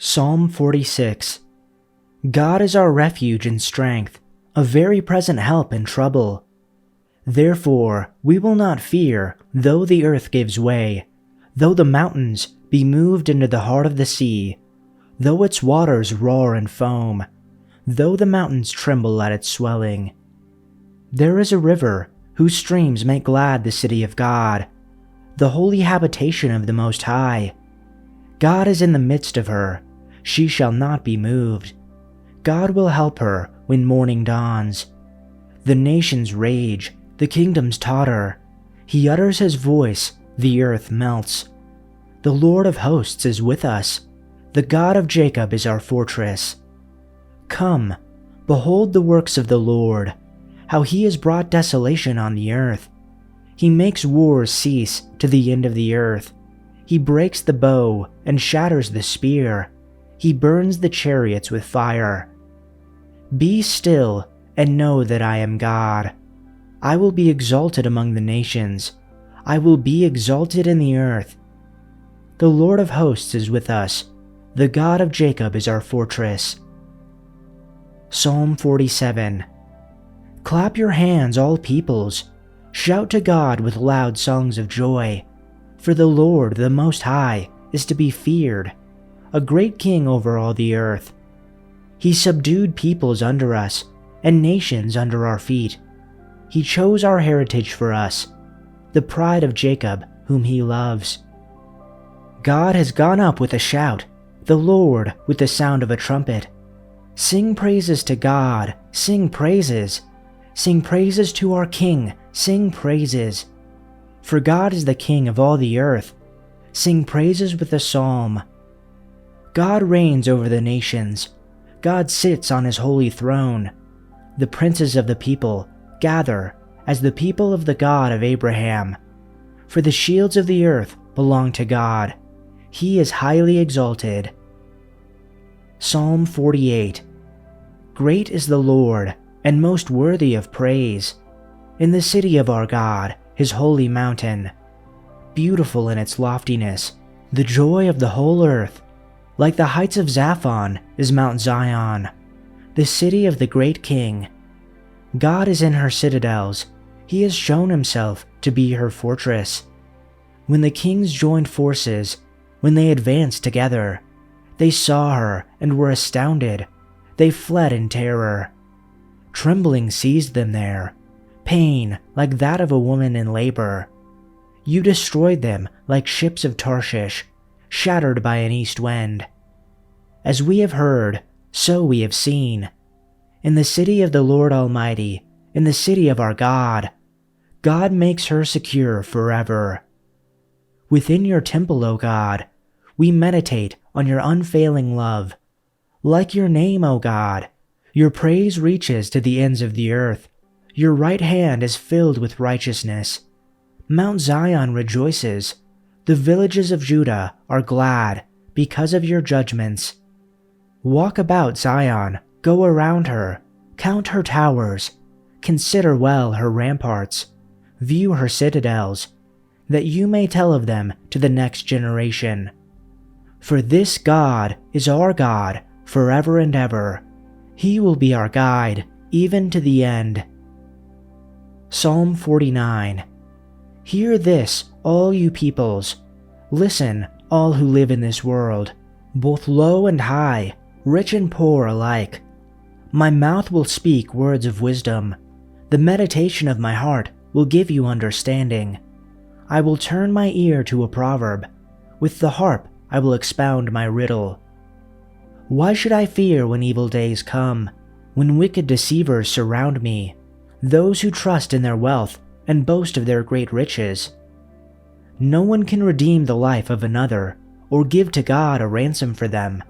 Psalm 46. God is our refuge and strength, a very present help in trouble. Therefore we will not fear, though the earth gives way, though the mountains be moved into the heart of the sea, though its waters roar and foam, though the mountains tremble at its swelling. There is a river whose streams make glad the city of God, the holy habitation of the Most High. God is in the midst of her, she shall not be moved. God will help her when morning dawns. The nations rage, the kingdoms totter. He utters his voice, the earth melts. The Lord of hosts is with us. The God of Jacob is our fortress. Come, behold the works of the Lord, how he has brought desolation on the earth. He makes wars cease to the end of the earth. He breaks the bow and shatters the spear. He burns the chariots with fire. Be still and know that I am God. I will be exalted among the nations. I will be exalted in the earth. The Lord of hosts is with us. The God of Jacob is our fortress. Psalm 47. Clap your hands, all peoples. Shout to God with loud songs of joy. For the Lord, the Most High, is to be feared, a great king over all the earth. He subdued peoples under us, and nations under our feet. He chose our heritage for us, the pride of Jacob, whom he loves. God has gone up with a shout, the Lord with the sound of a trumpet. Sing praises to God, sing praises. Sing praises to our King, sing praises. For God is the King of all the earth. Sing praises with a psalm. God reigns over the nations. God sits on his holy throne. The princes of the people gather as the people of the God of Abraham. For the shields of the earth belong to God. He is highly exalted. Psalm 48. Great is the Lord, and most worthy of praise, in the city of our God, his holy mountain. Beautiful in its loftiness, the joy of the whole earth. Like the heights of Zaphon is Mount Zion, the city of the great King. God is in her citadels. He has shown himself to be her fortress. When the kings joined forces, when they advanced together, they saw her and were astounded. They fled in terror. Trembling seized them there, pain like that of a woman in labor. You destroyed them like ships of Tarshish, shattered by an east wind. As we have heard, so we have seen. In the city of the Lord Almighty, in the city of our God, God makes her secure forever. Within your temple, O God, we meditate on your unfailing love. Like your name, O God, your praise reaches to the ends of the earth. Your right hand is filled with righteousness. Mount Zion rejoices. The villages of Judah are glad because of your judgments. Walk about Zion, go around her, count her towers, consider well her ramparts, view her citadels, that you may tell of them to the next generation. For this God is our God forever and ever. He will be our guide, even to the end. Psalm 49. Hear this, all you peoples. Listen, all who live in this world, both low and high, rich and poor alike. My mouth will speak words of wisdom. The meditation of my heart will give you understanding. I will turn my ear to a proverb. With the harp I will expound my riddle. Why should I fear when evil days come, when wicked deceivers surround me, those who trust in their wealth and boast of their great riches? No one can redeem the life of another or give to God a ransom for them.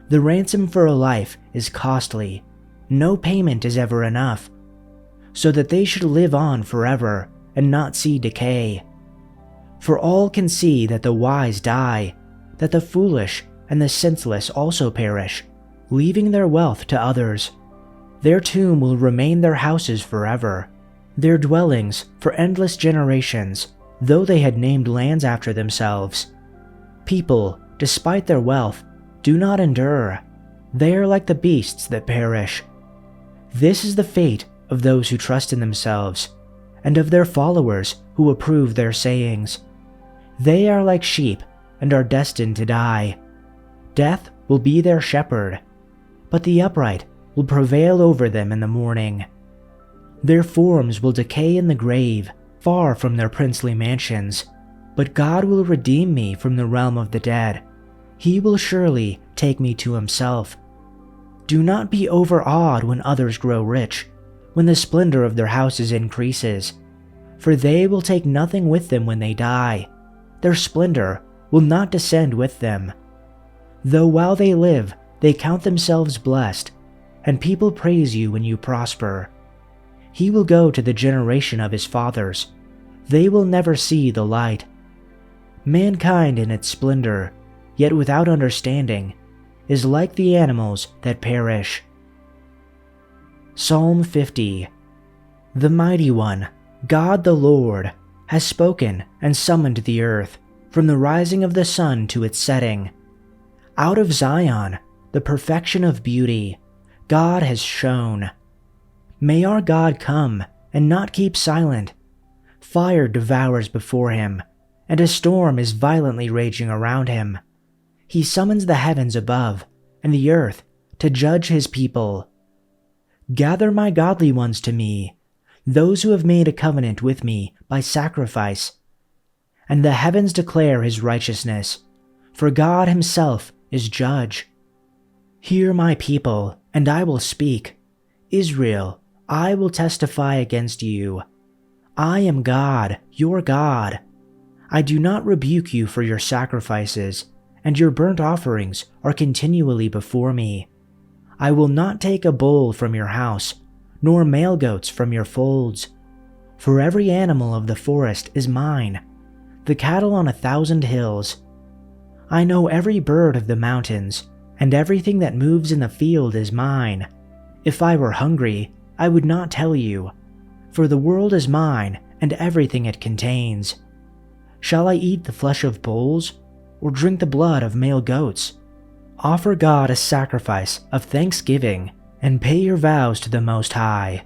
The ransom for a life is costly. No payment is ever enough, so that they should live on forever and not see decay. For all can see that the wise die, that the foolish and the senseless also perish, leaving their wealth to others. Their tomb will remain their houses forever, their dwellings for endless generations, though they had named lands after themselves. People, despite their wealth, do not endure. They are like the beasts that perish. This is the fate of those who trust in themselves, and of their followers who approve their sayings. They are like sheep and are destined to die. Death will be their shepherd, but the upright will prevail over them in the morning. Their forms will decay in the grave, far from their princely mansions, but God will redeem me from the realm of the dead. He will surely take me to himself. Do not be overawed when others grow rich, when the splendor of their houses increases, for they will take nothing with them when they die. Their splendor will not descend with them. Though while they live, they count themselves blessed, and people praise you when you prosper. He will go to the generation of his fathers. They will never see the light. Mankind in its splendor, yet without understanding, is like the animals that perish. Psalm 50. The Mighty One, God the Lord, has spoken and summoned the earth, from the rising of the sun to its setting. Out of Zion, the perfection of beauty, God has shone. May our God come and not keep silent. Fire devours before him, and a storm is violently raging around him. He summons the heavens above and the earth to judge his people. Gather my godly ones to me, those who have made a covenant with me by sacrifice. And the heavens declare his righteousness, for God himself is judge. Hear my people, and I will speak. Israel, I will testify against you. I am God, your God. I do not rebuke you for your sacrifices, and your burnt offerings are continually before me. I will not take a bull from your house, nor male goats from your folds. For every animal of the forest is mine, the cattle on 1,000 hills. I know every bird of the mountains, and everything that moves in the field is mine. If I were hungry, I would not tell you, for the world is mine and everything it contains. Shall I eat the flesh of bulls, or drink the blood of male goats? Offer God a sacrifice of thanksgiving, and pay your vows to the Most High.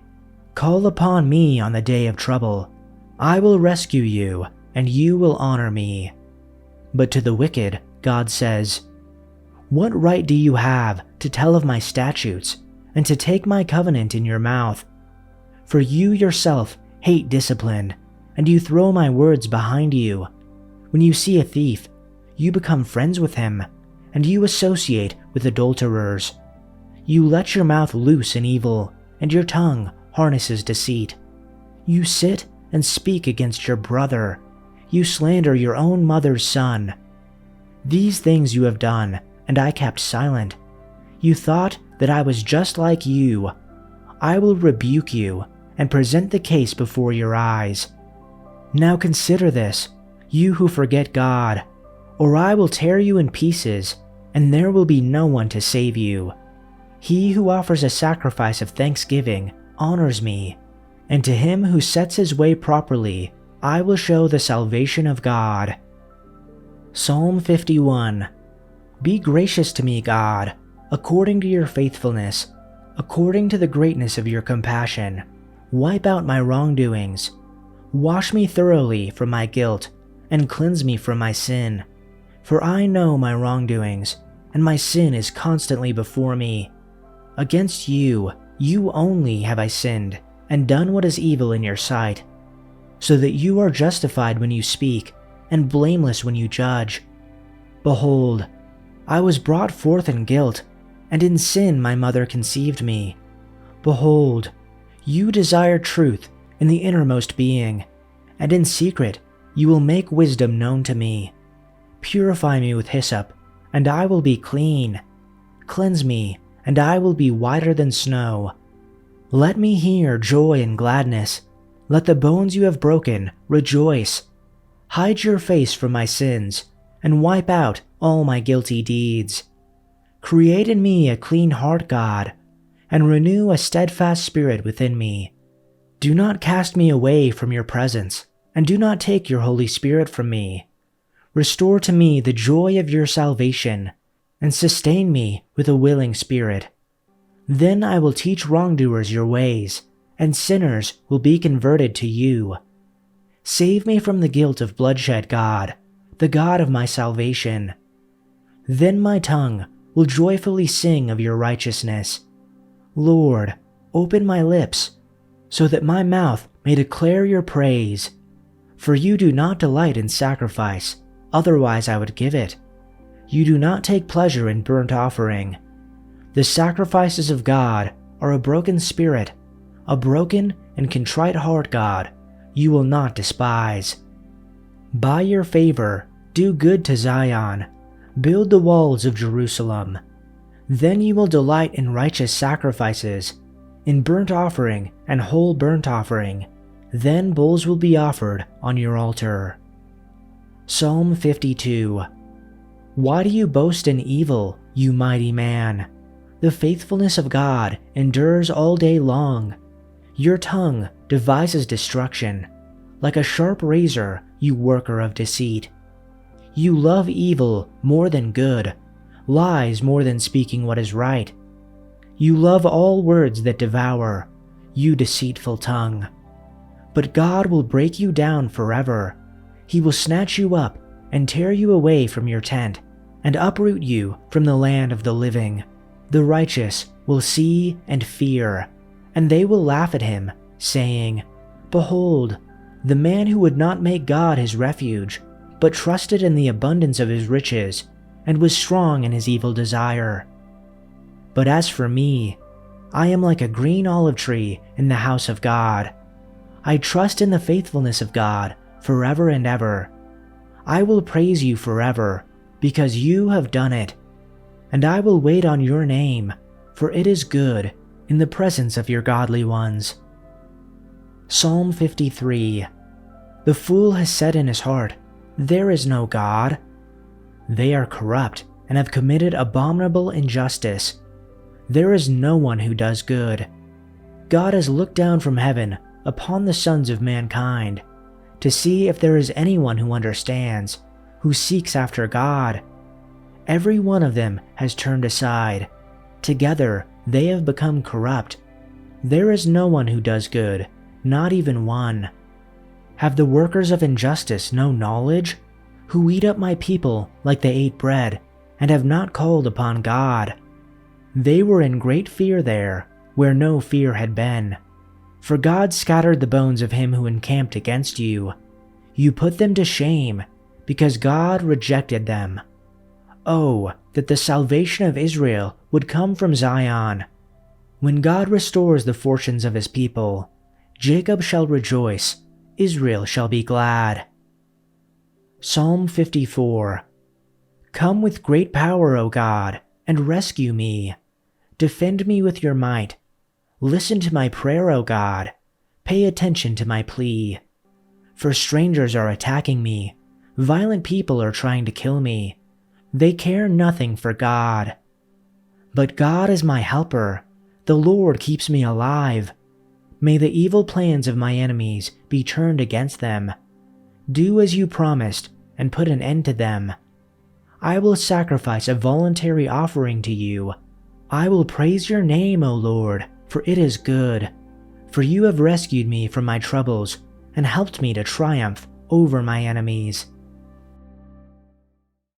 Call upon me on the day of trouble. I will rescue you, and you will honor me. But to the wicked, God says, what right do you have to tell of my statutes, and to take my covenant in your mouth? For you yourself hate discipline, and you throw my words behind you. When you see a thief, you become friends with him, and you associate with adulterers. You let your mouth loose in evil, and your tongue harnesses deceit. You sit and speak against your brother. You slander your own mother's son. These things you have done, and I kept silent. You thought that I was just like you. I will rebuke you and present the case before your eyes. Now consider this, you who forget God, or I will tear you in pieces, and there will be no one to save you. He who offers a sacrifice of thanksgiving honors me, and to him who sets his way properly, I will show the salvation of God. Psalm 51. Be gracious to me, God, according to your faithfulness, according to the greatness of your compassion. Wipe out my wrongdoings. Wash me thoroughly from my guilt, and cleanse me from my sin. For I know my wrongdoings, and my sin is constantly before me. Against you, you only have I sinned, and done what is evil in your sight, so that you are justified when you speak, and blameless when you judge. Behold, I was brought forth in guilt, and in sin my mother conceived me. Behold, you desire truth in the innermost being, and in secret you will make wisdom known to me. Purify me with hyssop, and I will be clean. Cleanse me, and I will be whiter than snow. Let me hear joy and gladness. Let the bones you have broken rejoice. Hide your face from my sins, and wipe out all my guilty deeds. Create in me a clean heart, God, and renew a steadfast spirit within me. Do not cast me away from your presence, and do not take your Holy Spirit from me. Restore to me the joy of your salvation, and sustain me with a willing spirit. Then I will teach wrongdoers your ways, and sinners will be converted to you. Save me from the guilt of bloodshed, God, the God of my salvation. Then my tongue will joyfully sing of your righteousness. Lord, open my lips, so that my mouth may declare your praise. For you do not delight in sacrifice, otherwise I would give it. You do not take pleasure in burnt offering. The sacrifices of God are a broken spirit, a broken and contrite heart, God, you will not despise. By your favor, do good to Zion, build the walls of Jerusalem. Then you will delight in righteous sacrifices, in burnt offering and whole burnt offering. Then bulls will be offered on your altar. Psalm 52. Why do you boast in evil, you mighty man? The faithfulness of God endures all day long. Your tongue devises destruction. Like a sharp razor, you worker of deceit. You love evil more than good, lies more than speaking what is right. You love all words that devour, you deceitful tongue. But God will break you down forever. He will snatch you up and tear you away from your tent, and uproot you from the land of the living. The righteous will see and fear, and they will laugh at him, saying, Behold, the man who would not make God his refuge, but trusted in the abundance of his riches, and was strong in his evil desire. But as for me, I am like a green olive tree in the house of God. I trust in the faithfulness of God forever and ever. I will praise you forever, because you have done it. And I will wait on your name, for it is good in the presence of your godly ones. Psalm 53. The fool has said in his heart, There is no God. They are corrupt and have committed abominable injustice. There is no one who does good. God has looked down from heaven upon the sons of mankind, to see if there is anyone who understands, who seeks after God. Every one of them has turned aside. Together they have become corrupt. There is no one who does good, not even one. Have the workers of injustice no knowledge, who eat up my people like they ate bread, and have not called upon God? They were in great fear there, where no fear had been. For God scattered the bones of him who encamped against you. You put them to shame, because God rejected them. Oh, that the salvation of Israel would come from Zion. When God restores the fortunes of his people, Jacob shall rejoice, Israel shall be glad. Psalm 54. Come with great power, O God, and rescue me. Defend me with your might. Listen to my prayer, O God. Pay attention to my plea. For strangers are attacking me. Violent people are trying to kill me. They care nothing for God. But God is my helper. The Lord keeps me alive. May the evil plans of my enemies be turned against them. Do as you promised and put an end to them. I will sacrifice a voluntary offering to you. I will praise your name, O Lord, for it is good. For you have rescued me from my troubles and helped me to triumph over my enemies.